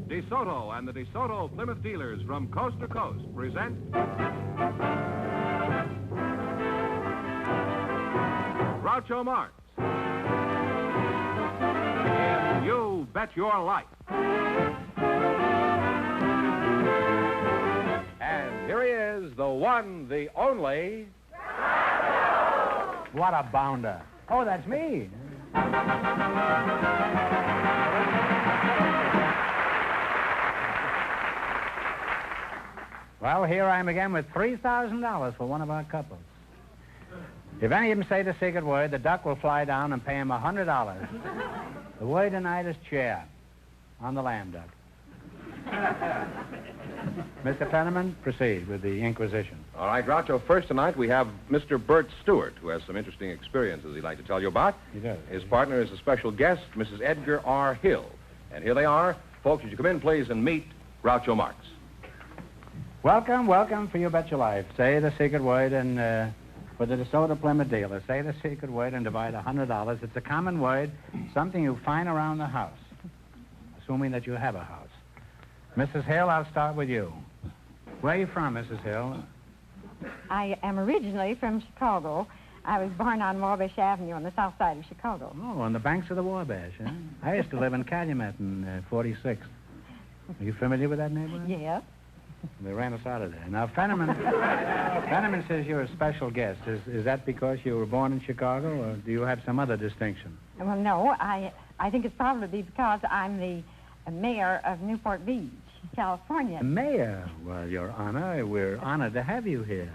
DeSoto and the DeSoto Plymouth dealers from coast to coast present Groucho Marx in You Bet Your Life. And here he is, the one, the only... What a bounder. Oh, that's me. Well, here I am again with $3,000 for one of our couples. If any of them say the secret word, the duck will fly down and pay him $100. The word tonight is chair on the lamb duck. Mr. Fenneman, proceed with the inquisition. All right, Groucho, first tonight we have Mr. Bert Stewart, who has some interesting experiences he'd like to tell you about. He does. His partner is a special guest, Mrs. Edgar R. Hill. And here they are. Folks, would you come in, please, and meet Groucho Marx. Welcome, welcome for You Bet Your Life. Say the secret word and for the DeSoto Plymouth dealer, say the secret word and divide $100. It's a common word, something you find around the house, assuming that you have a house. Mrs. Hill, I'll start with you. Where are you from, Mrs. Hill? I am originally from Chicago. I was born on Wabash Avenue on the south side of Chicago. Oh, on the banks of the Wabash, huh? I used to live in Calumet in 46th. Are you familiar with that neighborhood? Yes. They ran us out of there. Now, Fenneman says you're a special guest. Is that because you were born in Chicago, or do you have some other distinction? Well, no, I think it's probably because I'm the mayor of Newport Beach, California. Mayor? Well, Your Honor, we're honored to have you here.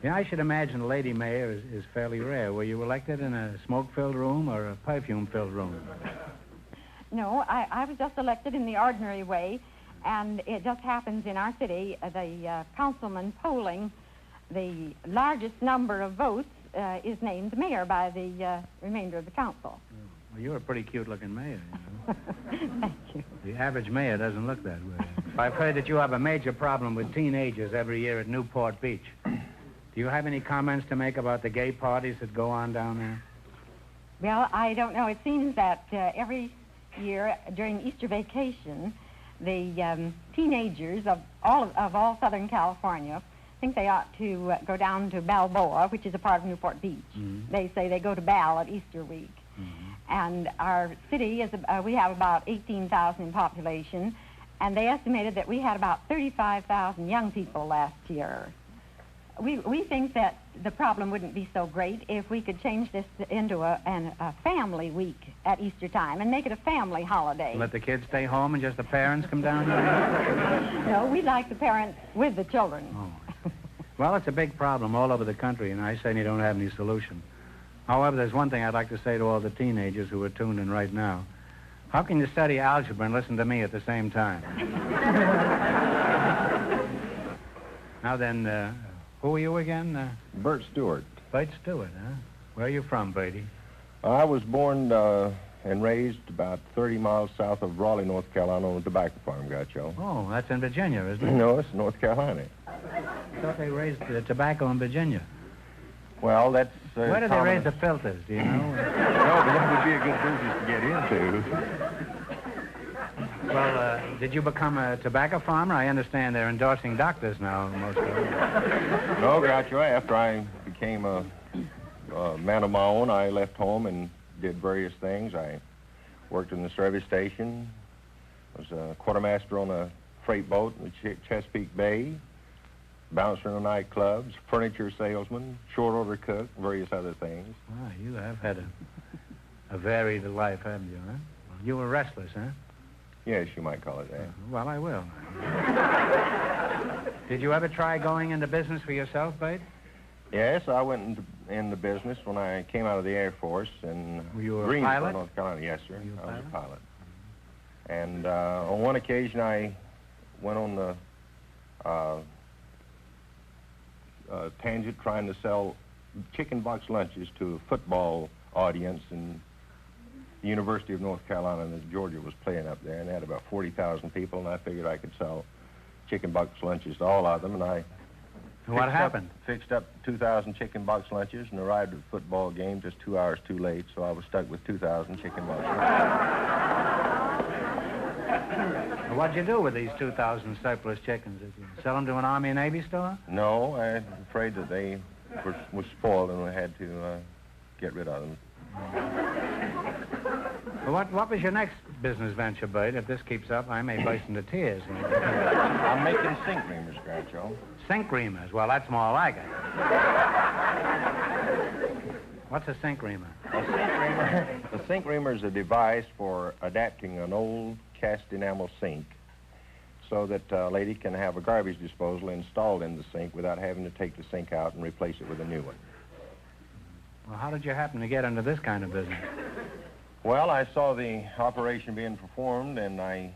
Yeah, I should imagine a lady mayor is fairly rare. Were you elected in a smoke-filled room or a perfume-filled room? No, I was just elected in the ordinary way, and it just happens in our city, the councilman polling the largest number of votes is named mayor by the remainder of the council. Well, you're a pretty cute-looking mayor, you know. Thank you. The average mayor doesn't look that way. I've heard that you have a major problem with teenagers every year at Newport Beach. Do you have any comments to make about the gay parties that go on down there? Well, I don't know. It seems that every year during Easter vacation, the teenagers of all Southern California think they ought to go down to Balboa, which is a part of Newport Beach. Mm-hmm. They say they go to Bal at Easter week. Mm-hmm. And our city is, we have about 18,000 in population, and they estimated that we had about 35,000 young people last year. We think that the problem wouldn't be so great if we could change this into a family week at Easter time and make it a family holiday. Let the kids stay home and just the parents come down here? No, we'd like the parents with the children. Oh. Well, it's a big problem all over the country, and I certainly don't have any solution. However, there's one thing I'd like to say to all the teenagers who are tuned in right now. How can you study algebra and listen to me at the same time? Now then, who are you again? Bert Stewart. Bert Stewart, huh? Where are you from, Bertie? I was born and raised about 30 miles south of Raleigh, North Carolina, on a tobacco farm, Groucho. Oh, that's in Virginia, isn't it? No, it's North Carolina. I thought they raised tobacco in Virginia. Well, that's... Where do they raise the filters, do you know? No, but that would be a good business to get into. Well, did you become a tobacco farmer? I understand they're endorsing doctors now, most of them. No, Groucho, after I became a man of my own, I left home and did various things. I worked in the service station, was a quartermaster on a freight boat in the Chesapeake Bay, bouncer in the nightclubs, furniture salesman, short order cook, various other things. Ah, you have had a varied life, haven't you, huh? You were restless, huh? Yes, you might call it that. Well, I will. Did you ever try going into business for yourself, Bate? Yes, I went into business when I came out of the Air Force in Were you a Greensboro, pilot? North Carolina. Yes, sir. Were you a I was a pilot? pilot. And on one occasion, I went on the tangent trying to sell chicken box lunches to a football audience in the University of North Carolina that Georgia was playing up there, and they had about 40,000 people, and I figured I could sell chicken box lunches to all of them, and I What happened? Fixed up 2,000 chicken box lunches and arrived at the football game just 2 hours too late, so I was stuck with 2,000 chicken box lunches. Well, what'd you do with these 2,000 surplus chickens? Did you sell them to an Army and Navy store? No, I'm afraid that they were spoiled and we had to get rid of them. Well, what was your next business venture, Bud? If this keeps up, I may burst into tears. I'm making sink reamers, Groucho. Sink reamers? Well, that's more like it. What's a sink reamer? A sink reamer is a device for adapting an old cast enamel sink so that a lady can have a garbage disposal installed in the sink without having to take the sink out and replace it with a new one. Well, how did you happen to get into this kind of business? Well, I saw the operation being performed, and I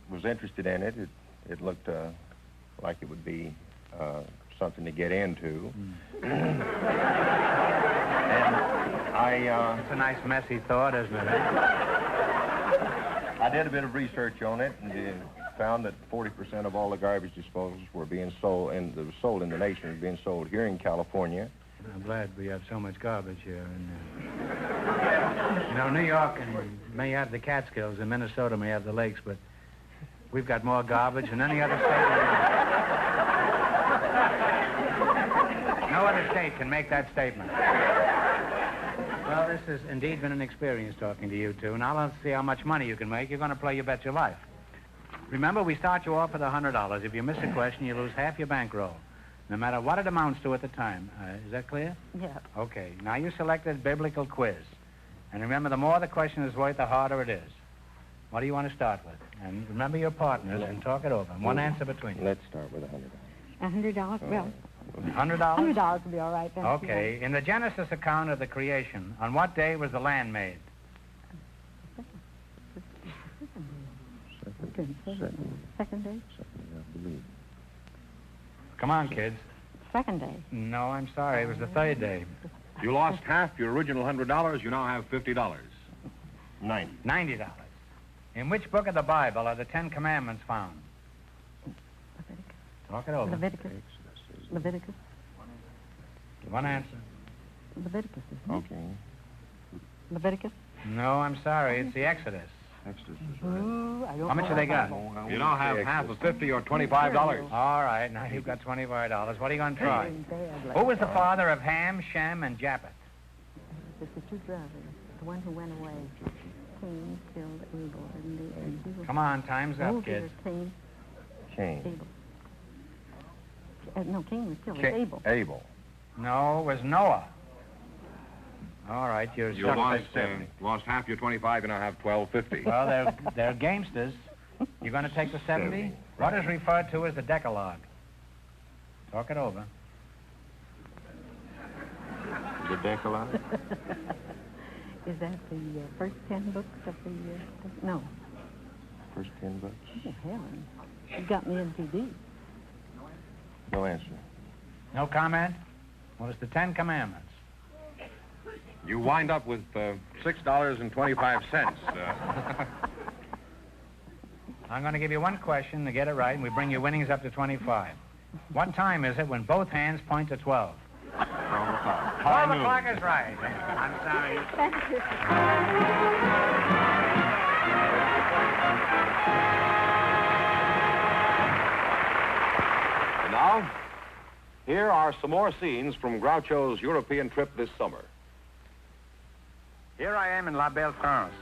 was interested in it. It looked like it would be something to get into. And It's a nice, messy thought, isn't it? I did a bit of research on it and found that 40% of all the garbage disposals were being sold, and that was sold in the nation, were being sold here in California. I'm glad we have so much garbage here. And, you know, New York may have the Catskills, and Minnesota may have the lakes, but we've got more garbage than any other state. No other state can make that statement. Well, this has indeed been an experience talking to you two. Now let's see how much money you can make. You're going to play You Bet Your Life. Remember, we start you off with $100. If you miss a question, you lose half your bankroll, no matter what it amounts to at the time. Is that clear? Yeah. Okay. Now, you selected biblical quiz. And remember, the more the question is worth, the harder it is. What do you want to start with? And remember your partners and talk it over. One answer between you. Let's start with $100. $100? Well, $100? $100 will be all right then. Okay. In the Genesis account of the creation, on what day was the land made? Second day? I believe. Come on, kids. Second day. No, I'm sorry. It was the third day. You lost half your original $100. You now have $50. 90. $90. In which book of the Bible are the Ten Commandments found? Leviticus. Talk it over. Leviticus. Leviticus. One answer. Leviticus, isn't it? Okay. Leviticus? No, I'm sorry. It's the Exodus. Exodus is Ooh, I don't How much have they got? You now have half of $50 or $25. All right, now you've got $25. What are you going to try? Who was the father of Ham, Shem, and Japheth? It's the two brothers. The one who went away. Cain killed Abel. And he was... Come on, time's up, kids. Cain. Cain. Abel. No, Cain was killed. It was Abel. Abel. No, it was Noah. All right, you're You stuck. lost half your 25. You now have $12.50. Well, they're gamesters. You're going to take the 70? What is referred to as the Decalogue? Talk it over. The Decalogue? Is that the first 10 books of the... no. First 10 books? Oh, Helen. You got me NPD. No answer. No comment? Well, it's the Ten Commandments. You wind up with $6.25. I'm going to give you one question to get it right, and we bring your winnings up to 25. What time is it when both hands point to 12? 12 o'clock. 12 o'clock is right. I'm sorry. Thank you. And now, here are some more scenes from Groucho's European trip this summer. Here I am in La Belle France,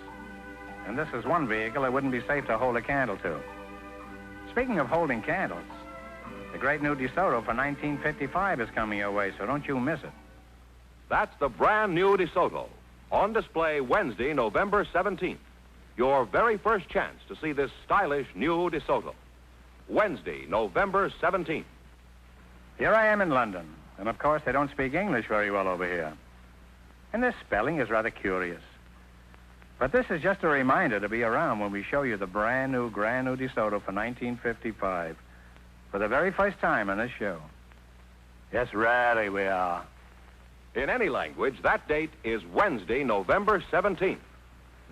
and this is one vehicle it wouldn't be safe to hold a candle to. Speaking of holding candles, the great new DeSoto for 1955 is coming your way, so don't you miss it. That's the brand new DeSoto, on display Wednesday, November 17th. Your very first chance to see this stylish new DeSoto. Wednesday, November 17th. Here I am in London, and of course they don't speak English very well over here. And this spelling is rather curious. But this is just a reminder to be around when we show you the brand new DeSoto for 1955 for the very first time on this show. Yes, really we are. In any language, that date is Wednesday, November 17th.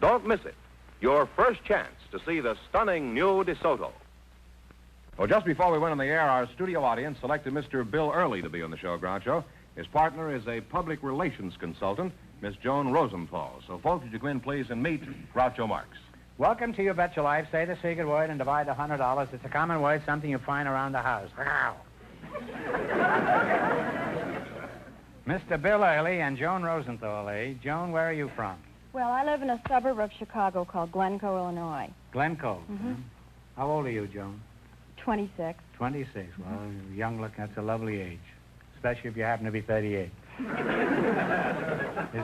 Don't miss it. Your first chance to see the stunning new DeSoto. Well, just before we went on the air, our studio audience selected Mr. Bill Early to be on the show, Groucho. His partner is a public relations consultant, Miss Joan Rosenthal. So, folks, would you come in, please, and meet Groucho Marx. Welcome to You Bet Your Life. Say the secret word and divide the $100. It's a common word, something you find around the house. Mr. Bill Early and Joan Rosenthal. Joan, where are you from? Well, I live in a suburb of Chicago called Glencoe, Illinois. Glencoe. Mm-hmm. How old are you, Joan? 26. 26. Well, young looking. That's a lovely age, especially if you happen to be 38. Is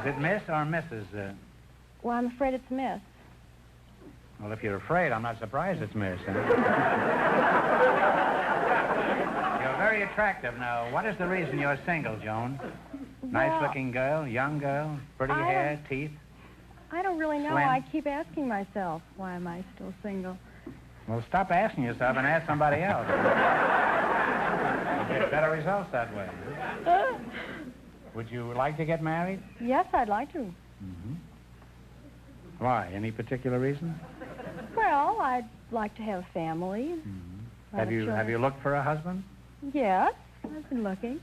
it Miss or Mrs.? Well, I'm afraid it's Miss. Well, if you're afraid, I'm not surprised it's Miss. Huh? You're very attractive. Now, what is the reason you're single, Joan? Nice-looking girl, young girl, pretty hair, teeth? I don't really know. Slim? I keep asking myself, why am I still single? Well, stop asking yourself and ask somebody else. You'll get better results that way. Would you like to get married? Yes, I'd like to. Mm-hmm. Why? Any particular reason? Well, I'd like to have a family. Mm-hmm. Have you looked for a husband? Yes, I've been looking.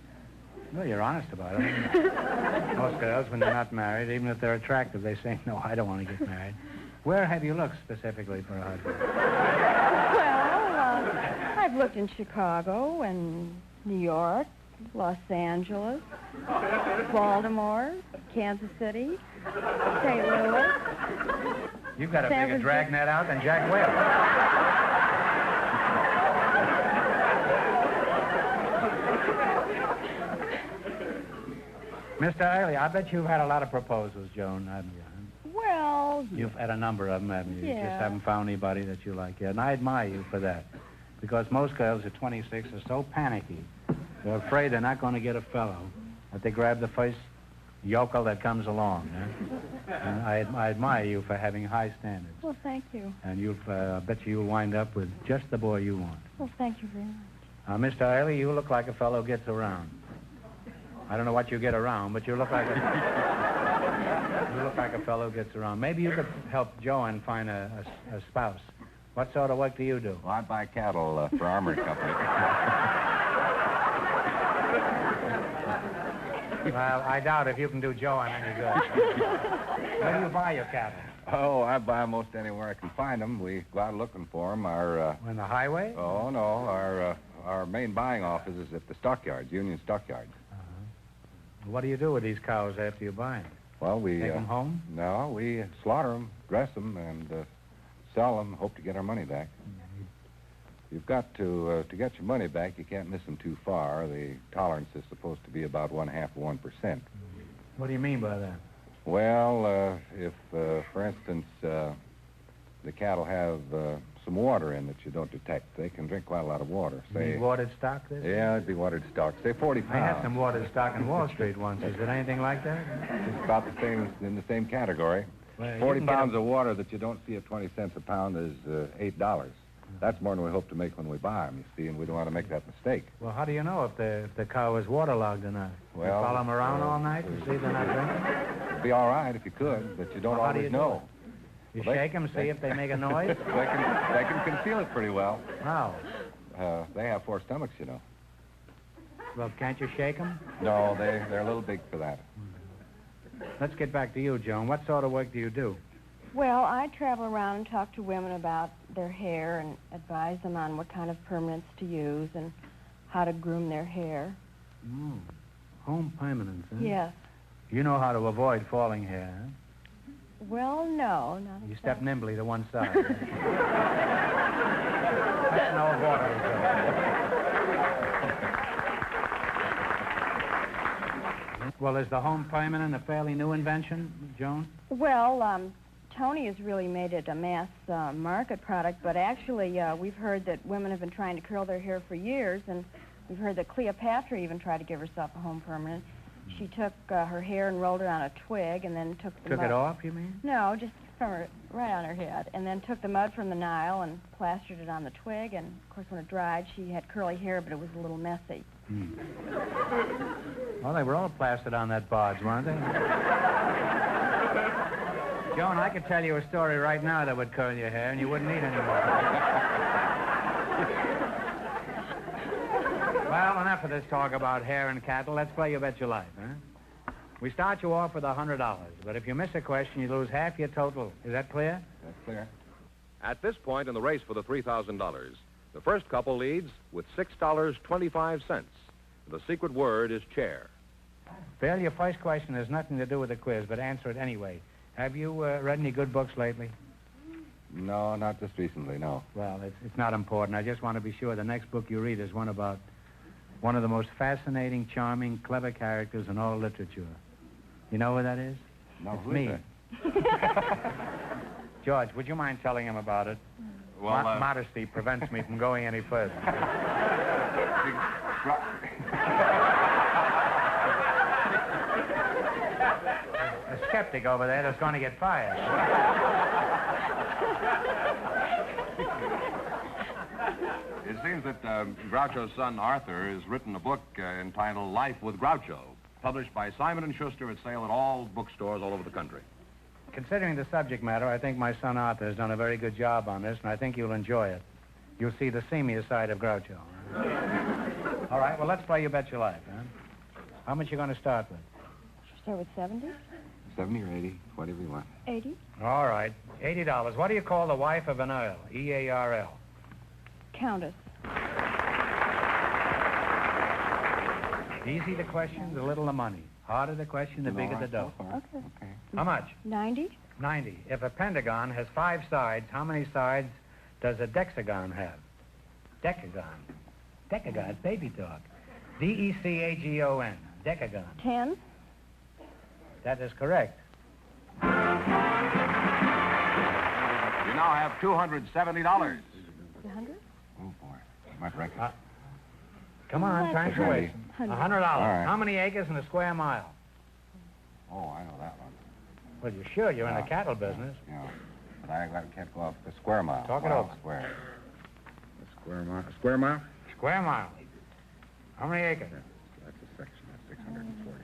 Well, you're honest about it. Most girls, when they're not married, even if they're attractive, they say, no, I don't want to get married. Where have you looked specifically for a husband? Well, I've looked in Chicago and New York, Los Angeles, Baltimore, Kansas City, St. Louis. You've got a bigger dragnet out than Jack Webb. Mr. Early, I bet you've had a lot of proposals, Joan, haven't you? Well, You've had a number of them, haven't you? Yeah. You just haven't found anybody that you like yet. And I admire you for that. Because most girls at 26 are so panicky. They're afraid they're not going to get a fellow, that they grab the first yokel that comes along. And I admire you for having high standards. well, thank you. And I bet you'll wind up with just the boy you want. Well, thank you very much. Now, Mr. Early, you look like a fellow who gets around. I don't know what you get around, but you look like a fellow who gets around. Maybe you could help Joan find a spouse. What sort of work do you do? Well, I buy cattle for Armory Company. Well, I doubt if you can do Joan any good. Where do you buy your cattle? Oh, I buy 'em most anywhere I can find them. We go out looking for them. On the highway? Oh, no. Our main buying office is at the stockyards, Union Stockyards. What do you do with these cows after you buy them? Well, we... Take them home? No, we slaughter them, dress them, and sell them, hope to get our money back. You've got to get your money back, you can't miss them too far. The tolerance is supposed to be about 0.5% What do you mean by that? Well, if, for instance, the cattle have some water in that you don't detect, they can drink quite a lot of water. You mean watered stock, this? Yeah, it'd be watered stock. Say 40 pounds. I had some watered stock in Wall Street once. Is it anything like that? It's about the same, in the same category. Well, 40 pounds of water that you don't see at 20 cents a pound is $8. That's more than we hope to make when we buy them, you see, and we don't want to make that mistake. Well, how do you know if the cow is waterlogged or not? Well, you follow them around all night and see they're not drinking? It'd be all right if you could, but you don't Well, how do always you do know. You Well, shake them, see if they make a noise? They can conceal it pretty well. How? They have 4 stomachs, you know. Well, can't you shake them? No, they're a little big for that. Let's get back to you, Joan. What sort of work do you do? Well, I travel around and talk to women about their hair and advise them on what kind of permanents to use and how to groom their hair. Home permanence, huh? Yes. You know how to avoid falling hair, huh? Well, no, not You exactly. step nimbly to one side. That's no water. Well, is the home permanent a fairly new invention, Joan? Well, Tony has really made it a mass market product, but actually we've heard that women have been trying to curl their hair for years, and we've heard that Cleopatra even tried to give herself a home permanent. She took her hair and rolled it on a twig, and then took the Took mud. it off, you mean? No, just from her, right on her head, and then took the mud from the Nile and plastered it on the twig, and of course when it dried she had curly hair, but it was a little messy. Well, they were all plastered on that barge, weren't they? Joan, I could tell you a story right now that would curl your hair, and you wouldn't need any more. Well, enough of this talk about hair and cattle. Let's play You Bet Your Life, huh? We start you off with $100, but if you miss a question, you lose half your total. Is that clear? That's clear. At this point in the race for the $3,000, the first couple leads with $6.25. The secret word is chair. Bill, your first question has nothing to do with the quiz, but answer it anyway. Have you read any good books lately? No, not just recently, no. Well, it's not important. I just want to be sure the next book you read is one about one of the most fascinating, charming, clever characters in all literature. You know who that is? No, it's who me. is George, would you mind telling him about it? Well, modesty prevents me from going any further. A skeptic over there that's going to get fired. It seems that Groucho's son Arthur has written a book entitled Life with Groucho, published by Simon & Schuster at sale at all bookstores all over the country. Considering the subject matter, I think my son Arthur has done a very good job on this, and I think you'll enjoy it. You'll see the seamier side of Groucho. All right, well, let's play You Bet Your Life, huh? How much you going to start with? Start with 70? 70 or 80, whatever you want. 80? All right, $80. What do you call the wife of an earl? E-A-R-L. Countess. Easy the question, the little the money. Harder the question, the bigger the dough. Okay. How much? 90? 90. If a pentagon has 5 sides, how many sides does a decagon have? Decagon. Decagon, baby talk. D-E-C-A-G-O-N. Decagon. 10? That is correct. You now have $270. 100? Oh, boy. Might break it. Come on, time's away. $100. right. How many acres in a square mile? Oh, I know that one. Well, you're sure you're in the cattle business. Yeah. But I can't go off the square mile. Talk it Mile over. Square. The square mile? Square mile? Square mile. How many acres? That's a section. That's 640.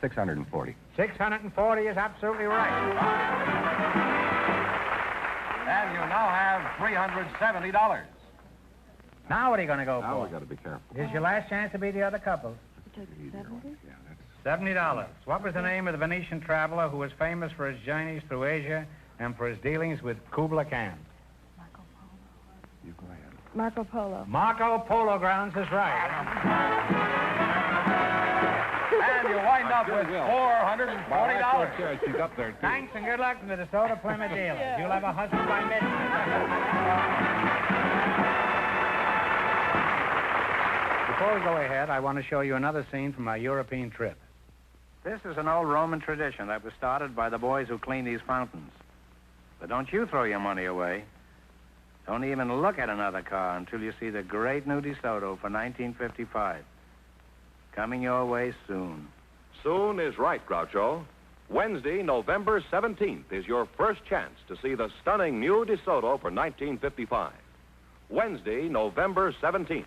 640. 640 is absolutely right. And you now have $370. Now what are you going to go Now for? we got to be careful. Here's your last chance to be the other couple. You took 70? Yeah, that's... $70. What was the name of the Venetian traveler who was famous for his journeys through Asia and for his dealings with Kubla Khan? You go ahead. Marco Polo. Marco Polo Grounds is right. And you wind up with $440. She's up there, too. Thanks and good luck to the DeSoto Plymouth dealers. You'll have a husband by midnight. Before we go ahead, I want to show you another scene from our European trip. This is an old Roman tradition that was started by the boys who clean these fountains. But don't you throw your money away. Don't even look at another car until you see the great new DeSoto for 1955. Coming your way soon. Soon is right, Groucho. Wednesday, November 17th, is your first chance to see the stunning new DeSoto for 1955. Wednesday, November 17th.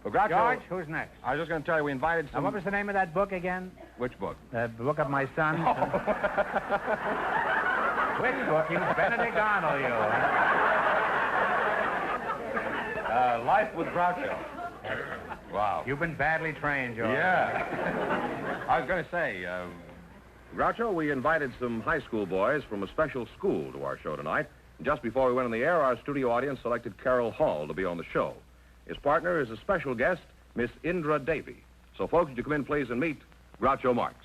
Well, Groucho, George, who's next? I was just going to tell you, we invited Now, some... what was the name of that book again? Which book? The book of my son. Which book? You Benedict Arnold, you. Life with Groucho. Wow. You've been badly trained, George. Yeah. I was going to say, Groucho, we invited some high school boys from a special school to our show tonight. Just before we went on the air, our studio audience selected Carol Hall to be on the show. His partner is a special guest, Miss Indra Davy. So, folks, would you come in, please, and meet Groucho Marx.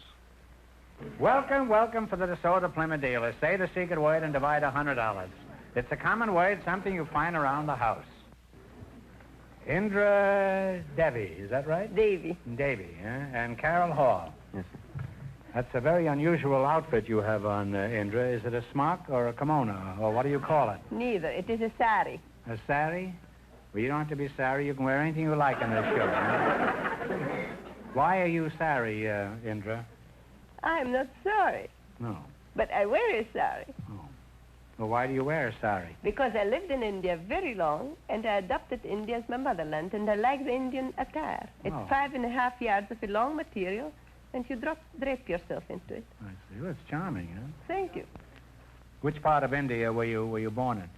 Welcome, welcome for the DeSoto Plymouth dealers. Say the secret word and divide $100. It's a common word, something you find around the house. Indra Davy, is that right? Davy. Davy, huh? And Carol Hall. Yes, sir. That's a very unusual outfit you have on, Indra. Is it a smock or a kimono, or what do you call it? Neither. It is a sari. A sari? Well, you don't have to be sari. You can wear anything you like in this show. Huh? Why are you sari, Indra? I'm not sorry, No. but I wear a sari Oh. Well, why do you wear a sari? because I lived in India very long, and I adopted India as my motherland, and I like the Indian attire. It's Oh. 5.5 yards of a long material, and you drape yourself into it. I see. Well, it's charming, huh? Thank you. Which part of India were you born in?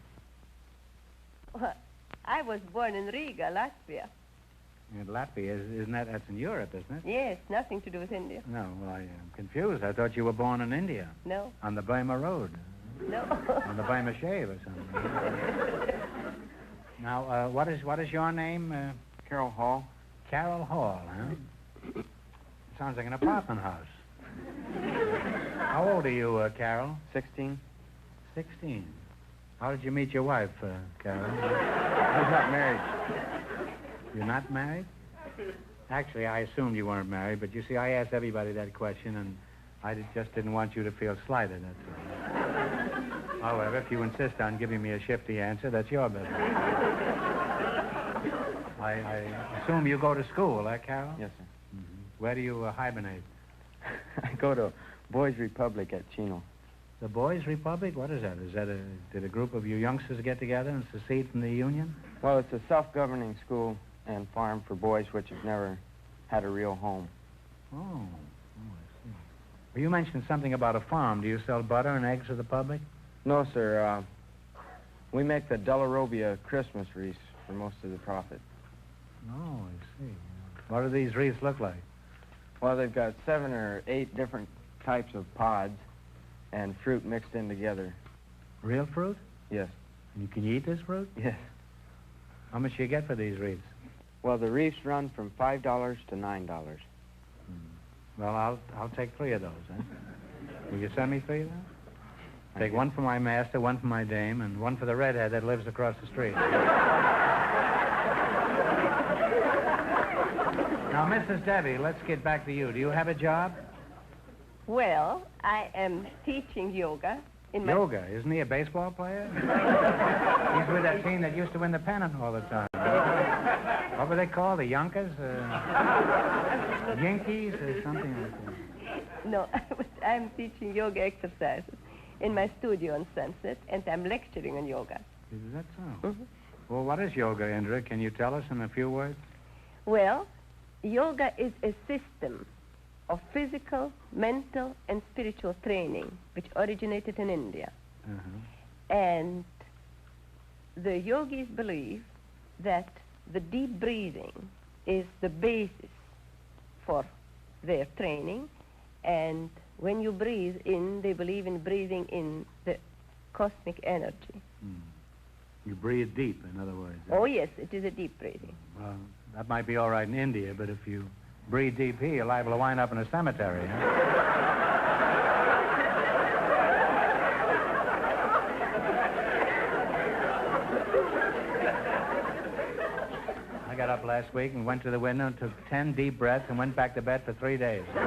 Well, I was born in Riga, Latvia. In Latvia, that's in Europe, isn't it? Yes, nothing to do with India. No, well, I'm confused. I thought you were born in India, No. on the Burma Road. No. On the by a shave or something. Now, what is your name? Carol Hall. Carol Hall, huh? Sounds like an apartment house. How old are you, Carol? 16. 16. How did you meet your wife, Carol? I was not married. You're not married? Actually, I assumed you weren't married, but you see, I asked everybody that question, and just didn't want you to feel slighted, that's all. However, if you insist on giving me a shifty answer, that's your business. I assume you go to school, Carol? Yes, sir. Mm-hmm. Where do you hibernate? I go to Boys Republic at Chino. The Boys Republic? What is that? Did a group of you youngsters get together and secede from the Union? Well, it's a self-governing school and farm for boys which have never had a real home. Oh, I see. Well, you mentioned something about a farm. Do you sell butter and eggs to the public? No, sir. We make the Delarobia Christmas wreaths for most of the profit. Oh, I see. What do these wreaths look like? Well, they've got 7 or 8 different types of pods and fruit mixed in together. Real fruit? Yes. And can you eat this fruit? Yes. How much do you get for these wreaths? Well, the wreaths run from $5 to $9. Well, I'll take 3 of those, huh? Will you send me 3 of those? Take one for my master, one for my dame, and one for the redhead that lives across the street. Now, Mrs. Debbie, let's get back to you. Do you have a job? Well, I am teaching yoga in my... Yoga? Isn't he a baseball player? He's with that team that used to win the pennant all the time. What were they called? The Yonkers? Yankees or something like that? No, I'm teaching yoga exercises in my studio on Sunset, and I'm lecturing on yoga. Is that so? Mm-hmm. Well, what is yoga, Indra? Can you tell us in a few words? Well, yoga is a system of physical, mental, and spiritual training which originated in India. Uh-huh. And the yogis believe that the deep breathing is the basis for their training, and when you breathe in, they believe in breathing in the cosmic energy. You breathe deep, in other words. Oh, yes, it is a deep breathing. Well, that might be all right in India, but if you breathe deep here, you're liable to wind up in a cemetery, huh? I got up last week and went to the window and took 10 deep breaths and went back to bed for 3 days. Well,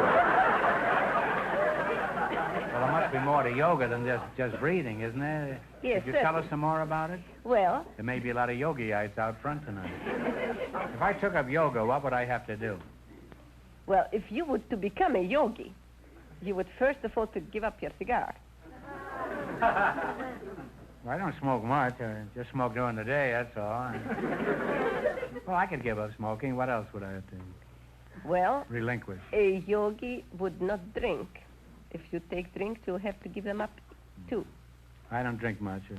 there must be more to yoga than just breathing, isn't there? Yes, Could you tell us some more about it? Well, There may be a lot of yogi-ites out front tonight. If I took up yoga, what would I have to do? well, if you were to become a yogi, you would first of all to give up your cigar. Well, I don't smoke much. I just smoke during the day, that's all. Well, I could give up smoking. What else would I have to Well, relinquish? a yogi would not drink. If you take drinks, you'll have to give them up, too. I don't drink much. Is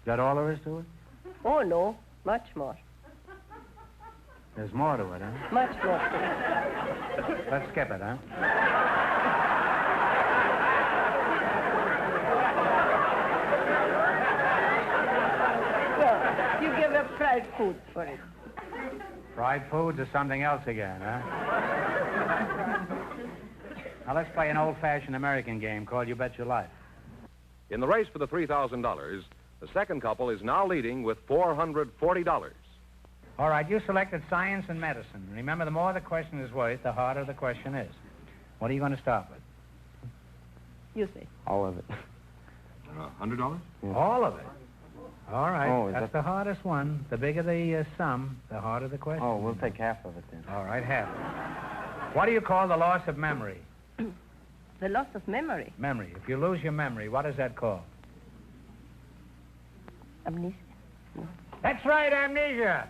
that all there is to it? Oh, no, much more. There's more to it, huh? Much more to it. Let's skip it, huh? Well, you give up fried food for it. Fried foods or something else again, huh? Now, let's play an old-fashioned American game called You Bet Your Life. In the race for the $3,000, the second couple is now leading with $440. All right, you selected science and medicine. Remember, the more the question is worth, the harder the question is. What are you going to start with? You say. All of it. $100? Yeah. All of it. All right, Oh, is that's that- the hardest one. The bigger the sum, the harder the question. Oh, we'll take half of it then. All right, half. What do you call the loss of memory? The loss of memory. Memory. If you lose your memory, what is that called? Amnesia. That's right, amnesia.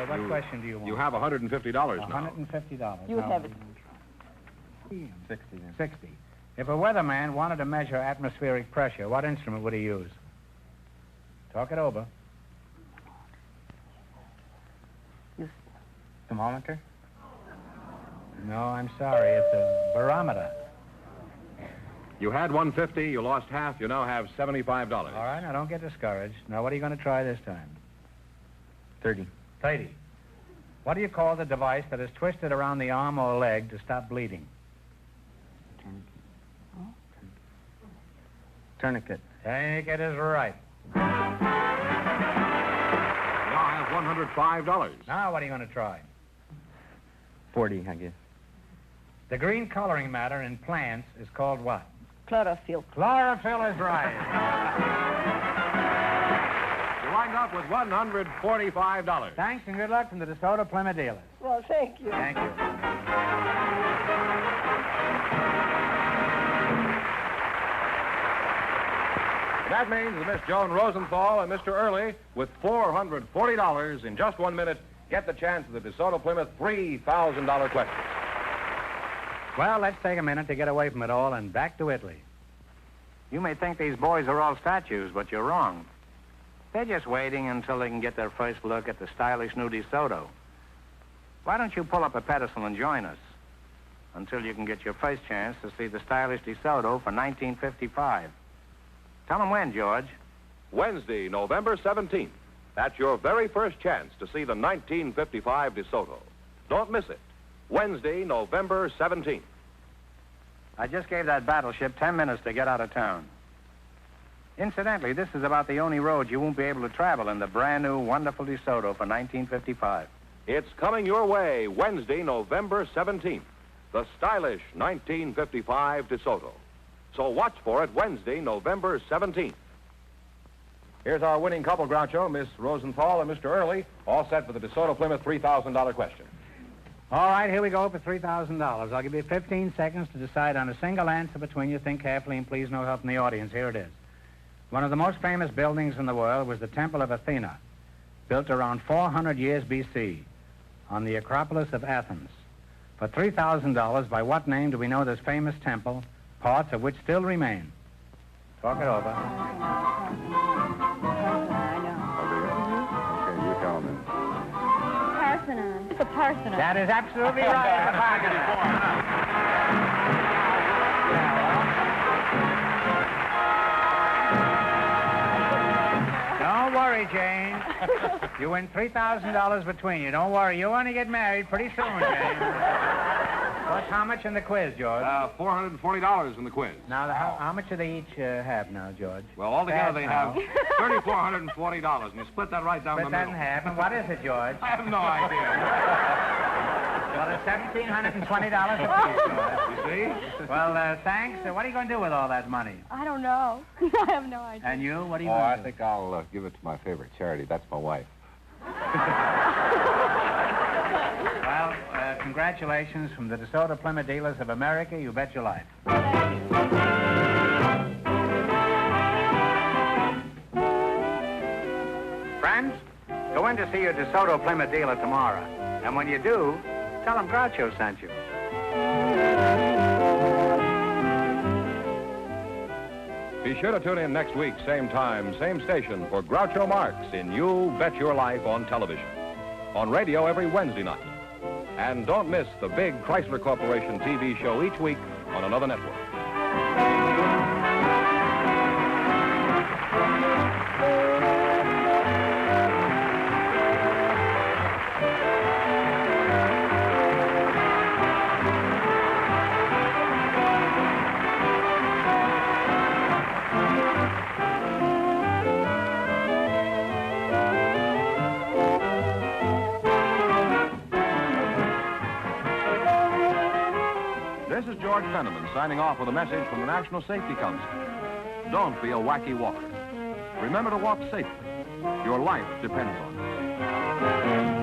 What question do you want? You have $150 now. $150. You have it. 60 then. 60. If a weatherman wanted to measure atmospheric pressure, what instrument would he use? Talk it over. Thermometer? No, I'm sorry. It's a barometer. You had 150, you lost half, you now have $75. All right, now don't get discouraged. Now, what are you going to try this time? 30. 30. What do you call the device that is twisted around the arm or leg to stop bleeding? Tourniquet. Tourniquet is right. You now have $105. Now, what are you going to try? 40, I guess. The green coloring matter in plants is called what? Chlorophyll. Chlorophyll is right. You wind up with $145. Thanks and good luck from the DeSoto Plymouth dealers. Well, thank you. Thank you. That means that Miss Joan Rosenthal and Mr. Early, with $440 in just 1 minute, get the chance of the DeSoto Plymouth $3,000 question. Well, let's take a minute to get away from it all and back to Italy. You may think these boys are all statues, but you're wrong. They're just waiting until they can get their first look at the stylish new DeSoto. Why don't you pull up a pedestal and join us until you can get your first chance to see the stylish DeSoto for 1955. Tell them when, George. Wednesday, November 17th. That's your very first chance to see the 1955 DeSoto. Don't miss it. Wednesday, November 17th. I just gave that battleship 10 minutes to get out of town. Incidentally, this is about the only road you won't be able to travel in the brand new, wonderful DeSoto for 1955. It's coming your way Wednesday, November 17th. The stylish 1955 DeSoto. So watch for it Wednesday, November 17th. Here's our winning couple, Groucho, Miss Rosenthal and Mr. Early, all set for the DeSoto Plymouth $3,000 question. All right, here we go for $3,000. I'll give you 15 seconds to decide on a single answer between you. Think carefully and please no help from the audience. Here it is. One of the most famous buildings in the world was the Temple of Athena, built around 400 years B.C. on the Acropolis of Athens. For $3,000, by what name do we know this famous temple, parts of which still remain? Talk it over. Okay, you tell me. Parthenon. It's a Parthenon. That is absolutely right. The Don't worry, Jane. You win $3,000 between you. Don't worry. You'll only get married pretty soon, Jane. What's how much in the quiz, George? $440 in the quiz. Now, how much do they each have now, George? Well, altogether they have Fast $3,440, and you split that right down the Split that in middle. half. And what is it, George? I have no idea. Well, it's $1,720 apiece, George. You see? Well, thanks. What are you going to do with all that money? I don't know. I have no idea. And you? What are you Oh, going I to do? think I'll give it to my favorite charity. That's my wife. Well, congratulations from the DeSoto Plymouth dealers of America. You bet your life. Friends, go in to see your DeSoto Plymouth dealer tomorrow. And when you do, tell them Groucho sent you. Be sure to tune in next week, same time, same station, for Groucho Marx in You Bet Your Life on television. On radio every Wednesday night. And don't miss the big Chrysler Corporation TV show each week on another network. This is George Fenneman signing off with a message from the National Safety Council. Don't be a wacky walker. Remember to walk safely. Your life depends on it.